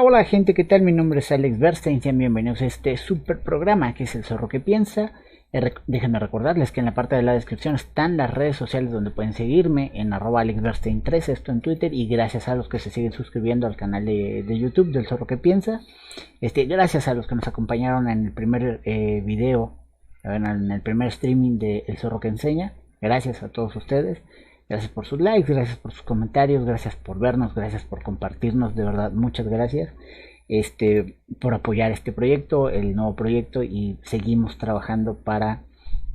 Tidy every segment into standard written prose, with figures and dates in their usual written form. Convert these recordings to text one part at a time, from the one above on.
Hola gente, ¿qué tal? Mi nombre es Alex Bernstein, sean bienvenidos a este super programa que es El Zorro que Piensa. Déjenme recordarles que en la parte de la descripción están las redes sociales donde pueden seguirme en @AlexBernstein3, esto en Twitter, y gracias a los que se siguen suscribiendo al canal de YouTube del Zorro que Piensa. Gracias a los que nos acompañaron en el primer video, en el primer streaming de El Zorro que Enseña. Gracias a todos ustedes. Gracias por sus likes, gracias por sus comentarios, gracias por vernos, gracias por compartirnos, de verdad, muchas gracias por apoyar este proyecto, el nuevo proyecto, y seguimos trabajando para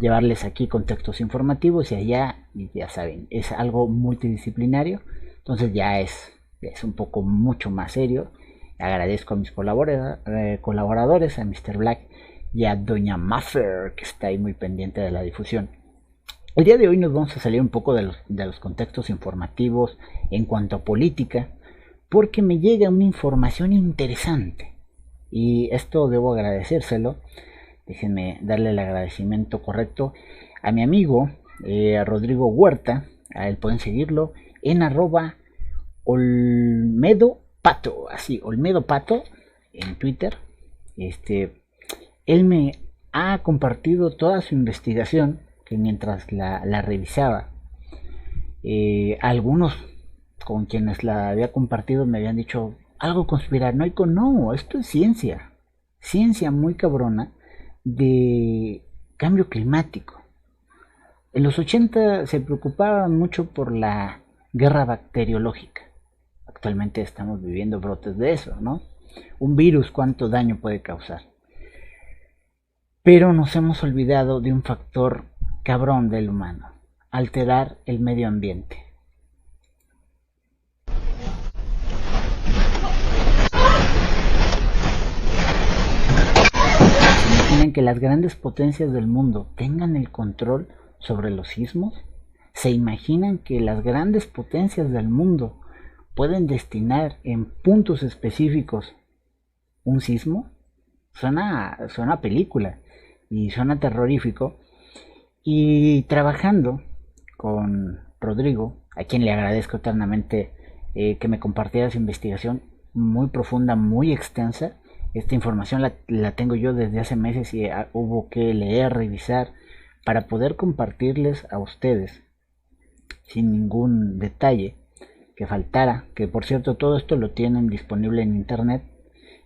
llevarles aquí contextos informativos y allá, y ya saben, es algo multidisciplinario, entonces ya es un poco mucho más serio. Agradezco a mis colaboradores, a Mr. Black y a Doña Maffer, que está ahí muy pendiente de la difusión. El día de hoy nos vamos a salir un poco de los contextos informativos en cuanto a política, porque me llega una información interesante y esto debo agradecérselo. Déjenme darle el agradecimiento correcto a mi amigo a Rodrigo Huerta. A él pueden seguirlo en @olmedopato, así, olmedopato en Twitter. Él me ha compartido toda su investigación, que mientras la revisaba, algunos con quienes la había compartido me habían dicho algo conspiranoico. No, esto es ciencia muy cabrona de cambio climático. En los 80 se preocupaban mucho por la guerra bacteriológica. Actualmente estamos viviendo brotes de eso, ¿no? Un virus, ¿cuánto daño puede causar? Pero nos hemos olvidado de un factor cabrón del humano: alterar el medio ambiente. ¿Se imaginan que las grandes potencias del mundo tengan el control sobre los sismos? ¿Se imaginan que las grandes potencias del mundo pueden destinar en puntos específicos un sismo? Suena a película y suena terrorífico. Y trabajando con Rodrigo, a quien le agradezco eternamente que me compartiera su investigación muy profunda, muy extensa. Esta información la tengo yo desde hace meses y hubo que leer, revisar, para poder compartirles a ustedes sin ningún detalle que faltara, que por cierto todo esto lo tienen disponible en internet.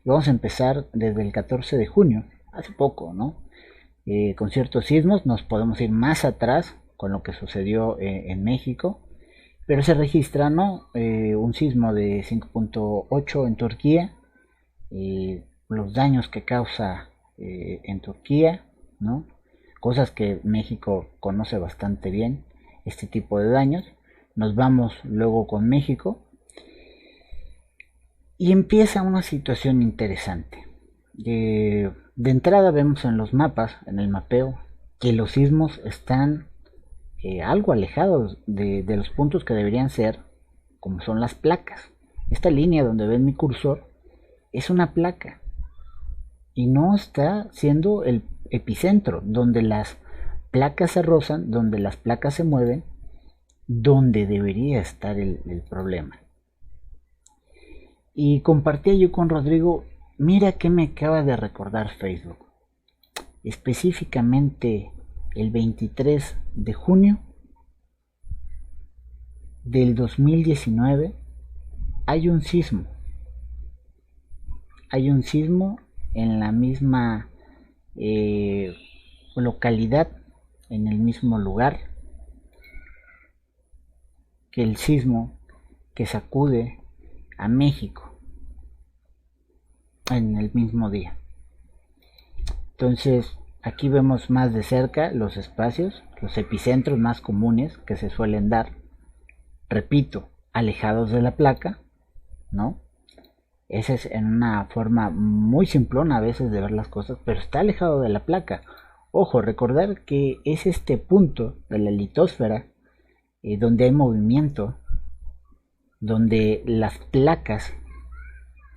Y vamos a empezar desde el 14 de junio, hace poco, ¿no? Con ciertos sismos. Nos podemos ir más atrás con lo que sucedió en México, pero se registra, ¿no? Un sismo de 5.8 en Turquía, los daños que causa en Turquía, ¿no? Cosas que México conoce bastante bien, este tipo de daños. Nos vamos luego con México y empieza una situación interesante. De entrada vemos en los mapas, en el mapeo, que los sismos están algo alejados de los puntos que deberían ser, como son las placas. Esta línea donde ven mi cursor es una placa y no está siendo el epicentro donde las placas se rozan, donde las placas se mueven, donde debería estar el problema. Y compartía yo con Rodrigo: mira que me acaba de recordar Facebook. Específicamente el 23 de junio del 2019 hay un sismo. Hay un sismo en la misma localidad, en el mismo lugar, que el sismo que sacude a México en el mismo día. Entonces aquí vemos más de cerca los espacios, los epicentros más comunes que se suelen dar, repito, alejados de la placa, ¿no? Esa es en una forma muy simplona a veces de ver las cosas, pero está alejado de la placa. Ojo, recordar que es este punto de la litosfera donde hay movimiento, donde las placas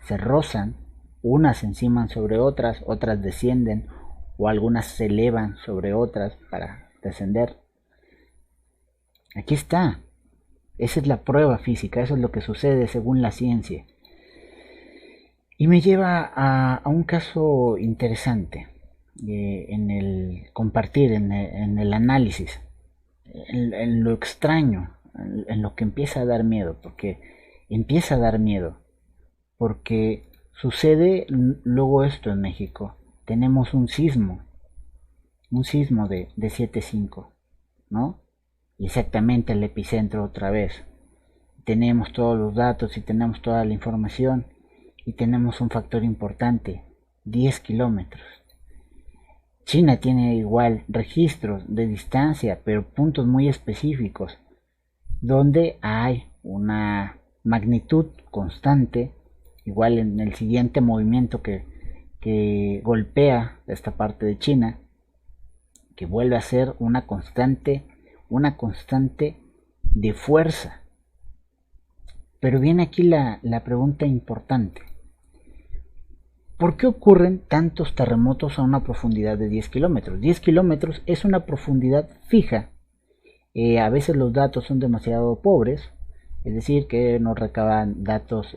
se rozan, unas encima sobre otras, otras descienden, o algunas se elevan sobre otras para descender. Aquí está. Esa es la prueba física, eso es lo que sucede según la ciencia. Y me lleva a un caso interesante en el compartir, en el análisis, en lo extraño, en lo que empieza a dar miedo, porque empieza a dar miedo, porque sucede luego esto en México. Tenemos un sismo de 7.5, ¿no? Y exactamente el epicentro otra vez. Tenemos todos los datos y tenemos toda la información y tenemos un factor importante, 10 kilómetros. China tiene igual registros de distancia, pero puntos muy específicos, donde hay una magnitud constante, igual en el siguiente movimiento que golpea esta parte de China, que vuelve a ser una constante de fuerza. Pero viene aquí la pregunta importante. ¿Por qué ocurren tantos terremotos a una profundidad de 10 kilómetros? 10 kilómetros es una profundidad fija. A veces los datos son demasiado pobres, es decir, que no recaban datos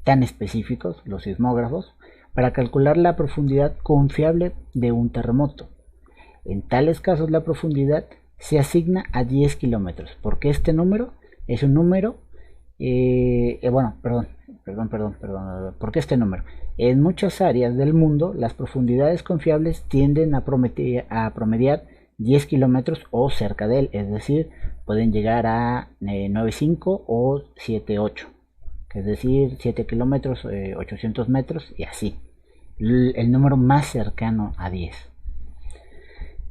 tan específicos, los sismógrafos, para calcular la profundidad confiable de un terremoto. En tales casos la profundidad se asigna a 10 kilómetros, porque este número es un número, porque este número, en muchas áreas del mundo las profundidades confiables tienden a promediar 10 kilómetros o cerca de él, es decir, pueden llegar a 9,5 o 7,8, es decir, 7 kilómetros, 800 metros y así, el número más cercano a 10.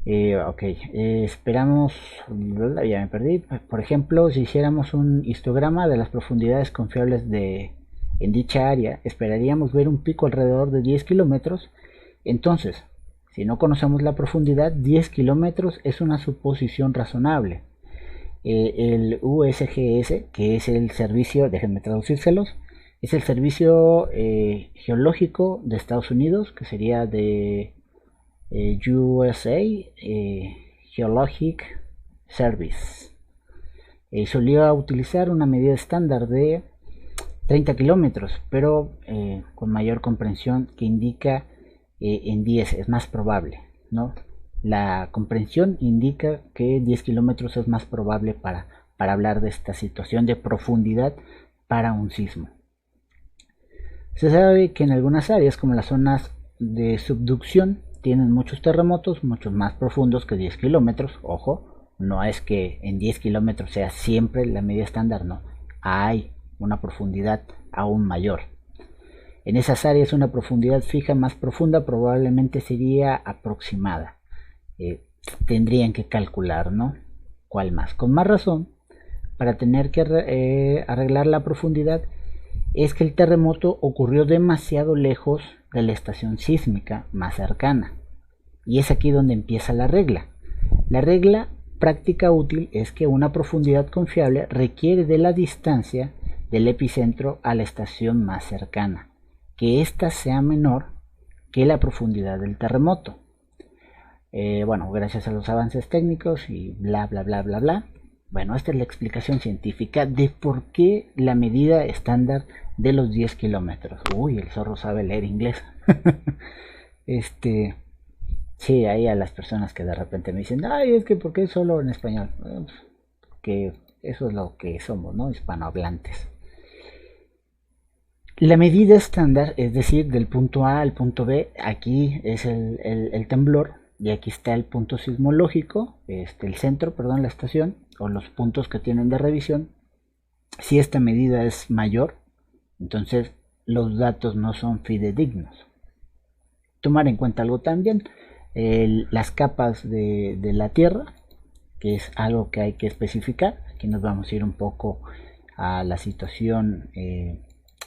Esperamos, ya me perdí. Por ejemplo, si hiciéramos un histograma de las profundidades confiables en dicha área, esperaríamos ver un pico alrededor de 10 kilómetros. Entonces, si no conocemos la profundidad, 10 kilómetros es una suposición razonable. El USGS, que es el servicio, déjenme traducírselos, es el servicio geológico de Estados Unidos, que sería de USA Geologic Service. Solía utilizar una medida estándar de 30 kilómetros, pero con mayor comprensión, que indica en 10, es más probable, ¿no? La comprensión indica que 10 kilómetros es más probable para hablar de esta situación de profundidad para un sismo. Se sabe que en algunas áreas, como las zonas de subducción, tienen muchos terremotos, muchos más profundos que 10 kilómetros. Ojo, no es que en 10 kilómetros sea siempre la medida estándar, no. Hay una profundidad aún mayor. En esas áreas una profundidad fija más profunda probablemente sería aproximada. Tendrían que calcular, ¿no? ¿Cuál más? Con más razón, para tener que arreglar la profundidad, es que el terremoto ocurrió demasiado lejos de la estación sísmica más cercana. Y es aquí donde empieza la regla. La regla práctica útil es que una profundidad confiable requiere de la distancia del epicentro a la estación más cercana, que ésta sea menor que la profundidad del terremoto. Gracias a los avances técnicos y bla bla bla bla bla. Bueno, esta es la explicación científica de por qué la medida estándar de los 10 kilómetros. Uy, el zorro sabe leer inglés. Sí, ahí a las personas que de repente me dicen, ay, es que ¿por qué solo en español? Que eso es lo que somos, ¿no? Hispanohablantes. La medida estándar, es decir, del punto A al punto B, aquí es el temblor y aquí está el punto sismológico, el centro, perdón, la estación, o los puntos que tienen de revisión. Si esta medida es mayor, entonces los datos no son fidedignos. Tomar en cuenta algo también, las capas de la Tierra, que es algo que hay que especificar. Aquí nos vamos a ir un poco a la situación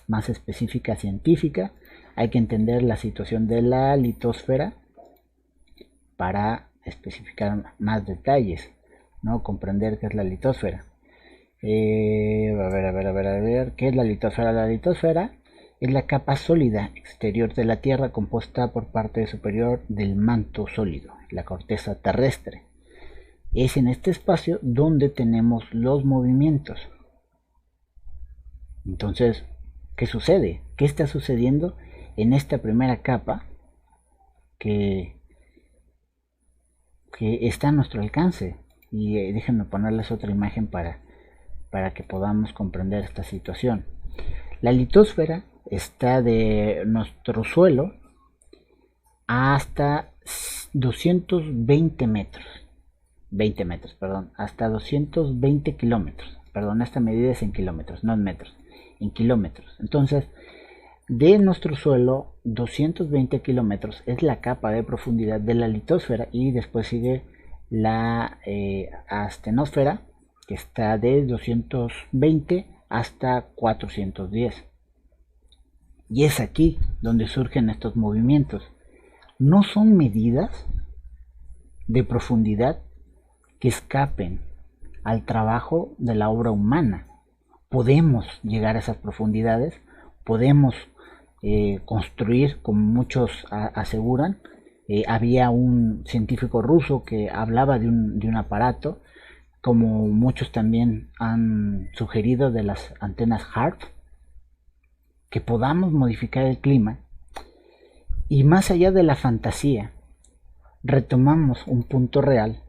más específica científica. Hay que entender la situación de la litosfera para especificar más detalles, ¿no? Comprender qué es la litosfera. ¿Qué es la litosfera? La litosfera es la capa sólida exterior de la Tierra compuesta por parte superior del manto sólido, la corteza terrestre. Es en este espacio donde tenemos los movimientos. Entonces, ¿Qué sucede? ¿Qué está sucediendo en esta primera capa que está a nuestro alcance? Y déjenme ponerles otra imagen para que podamos comprender esta situación. La litosfera está de nuestro suelo hasta 220 metros. 20 metros, perdón, hasta 220 kilómetros. Perdón, esta medida es en kilómetros, no en metros, en kilómetros. Entonces, de nuestro suelo, 220 kilómetros es la capa de profundidad de la litosfera, y después sigue la astenosfera, que está de 220 hasta 410. Y es aquí donde surgen estos movimientos. No son medidas de profundidad que escapen al trabajo de la obra humana. Podemos llegar a esas profundidades, podemos construir, como muchos aseguran. Había un científico ruso que hablaba de un aparato, como muchos también han sugerido, de las antenas HAARP, que podamos modificar el clima. Y más allá de la fantasía, retomamos un punto real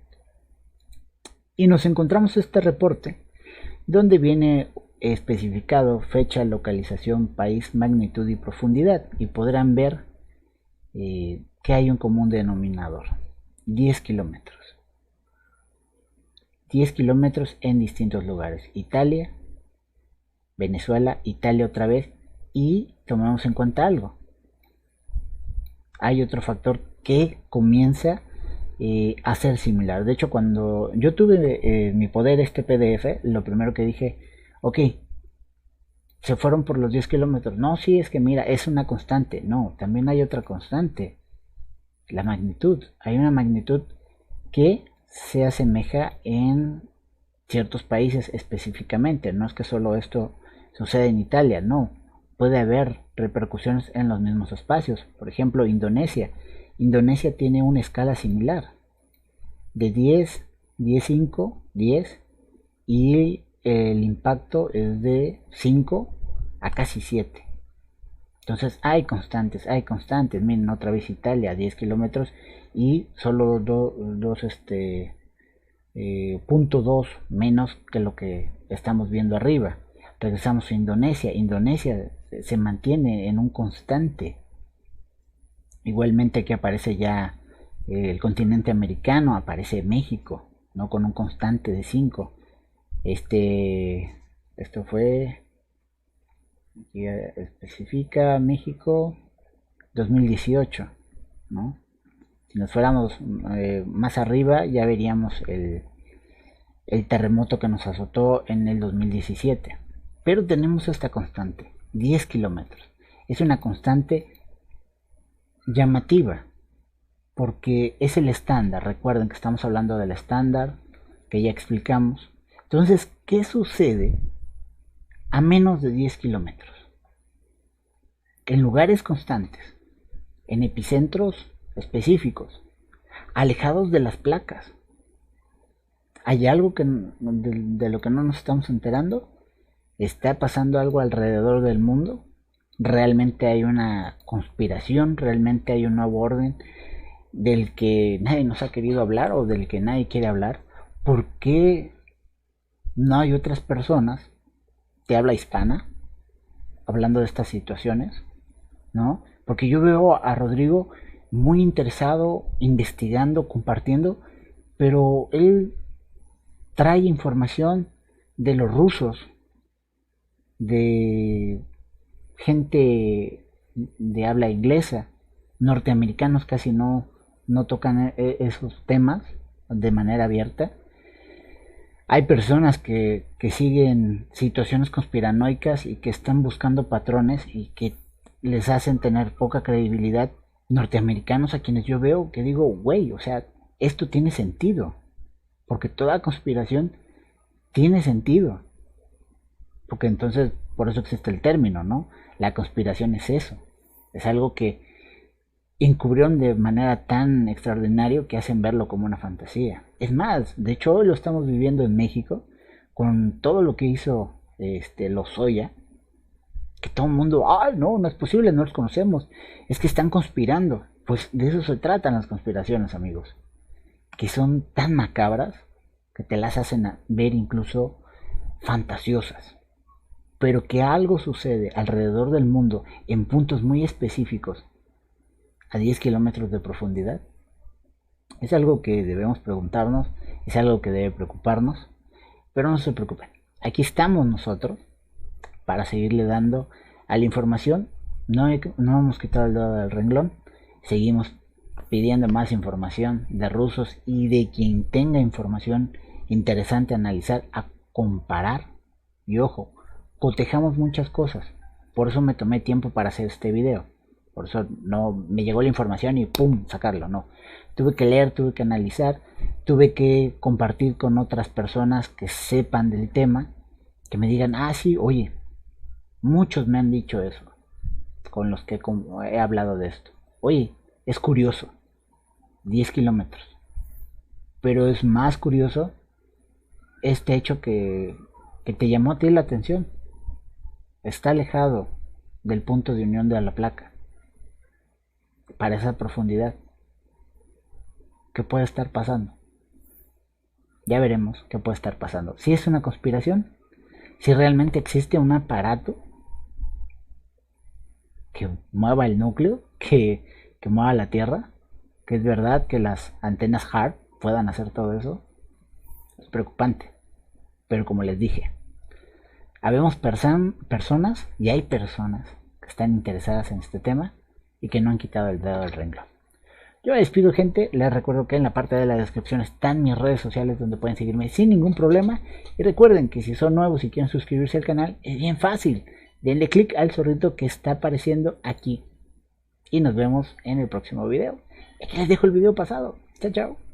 y nos encontramos este reporte donde viene especificado fecha, localización, país, magnitud y profundidad, y podrán ver que hay un común denominador: 10 kilómetros. 10 kilómetros en distintos lugares: Italia, Venezuela, Italia otra vez. Y tomamos en cuenta algo: hay otro factor que comienza a ser similar. De hecho, cuando yo tuve en mi poder este PDF, lo primero que dije: ok, se fueron por los 10 kilómetros. No, sí, es que mira, es una constante. No, también hay otra constante: la magnitud. Hay una magnitud que se asemeja en ciertos países específicamente. No es que solo esto sucede en Italia, no. Puede haber repercusiones en los mismos espacios. Por ejemplo, Indonesia. Indonesia tiene una escala similar de 10, 10,5, 10, y el impacto es de 5 a casi 7. Entonces hay constantes. Miren, otra vez Italia, 10 kilómetros y solo 0.2 menos que lo que estamos viendo arriba. Regresamos a Indonesia. Indonesia se mantiene en un constante. Igualmente aquí aparece ya el continente americano, aparece México, ¿no? Con un constante de 5. Esto fue, aquí especifica México 2018, ¿no? Si nos fuéramos más arriba, ya veríamos el terremoto que nos azotó en el 2017. Pero tenemos esta constante, 10 kilómetros. Es una constante llamativa, porque es el estándar. Recuerden que estamos hablando del estándar que ya explicamos. Entonces, ¿qué sucede a menos de 10 kilómetros? En lugares constantes, en epicentros específicos, alejados de las placas. ¿Hay algo de lo que no nos estamos enterando? ¿Está pasando algo alrededor del mundo? ¿Realmente hay una conspiración? ¿Realmente hay un nuevo orden del que nadie nos ha querido hablar o del que nadie quiere hablar? ¿Por qué no hay otras personas de habla hispana hablando de estas situaciones? ¿No? Porque yo veo a Rodrigo muy interesado, investigando, compartiendo, pero él trae información de los rusos, de gente de habla inglesa. Norteamericanos casi no tocan esos temas de manera abierta. Hay personas que siguen situaciones conspiranoicas y que están buscando patrones y que les hacen tener poca credibilidad. Norteamericanos a quienes yo veo que digo, güey, o sea, esto tiene sentido, porque toda conspiración tiene sentido, porque entonces por eso existe el término, ¿no? La conspiración es eso, es algo que encubrieron de manera tan extraordinaria que hacen verlo como una fantasía. Es más, de hecho hoy lo estamos viviendo en México con todo lo que hizo Lozoya, que todo el mundo, ay, no, no es posible, no los conocemos, es que están conspirando. Pues de eso se tratan las conspiraciones, amigos, que son tan macabras que te las hacen ver incluso fantasiosas, pero que algo sucede alrededor del mundo en puntos muy específicos a 10 kilómetros de profundidad. Es algo que debemos preguntarnos, es algo que debe preocuparnos, pero no se preocupen, aquí estamos nosotros para seguirle dando a la información. No hemos quitado el dedo del renglón, seguimos pidiendo más información de rusos y de quien tenga información interesante a analizar, a comparar. Y ojo, cotejamos muchas cosas, por eso me tomé tiempo para hacer este video. Por eso no me llegó la información y pum, sacarlo, no. Tuve que leer, tuve que analizar, tuve que compartir con otras personas que sepan del tema, que me digan, ah, sí, oye, muchos me han dicho eso, con los que he hablado de esto. Oye, es curioso, 10 kilómetros. Pero es más curioso este hecho que te llamó a ti la atención. Está alejado del punto de unión de la placa. Para esa profundidad. ¿Qué puede estar pasando? Ya veremos qué puede estar pasando. Si es una conspiración, si realmente existe un aparato que mueva el núcleo, que mueva la Tierra, que es verdad que las antenas HARP puedan hacer todo eso, es preocupante. Pero como les dije, habemos personas y hay personas que están interesadas en este tema y que no han quitado el dedo del renglón. Yo me despido, gente. Les recuerdo que en la parte de la descripción están mis redes sociales donde pueden seguirme sin ningún problema. Y recuerden que si son nuevos y quieren suscribirse al canal, es bien fácil. Denle click al zorrito que está apareciendo aquí. Y nos vemos en el próximo video. Aquí les dejo el video pasado. Chao, chao.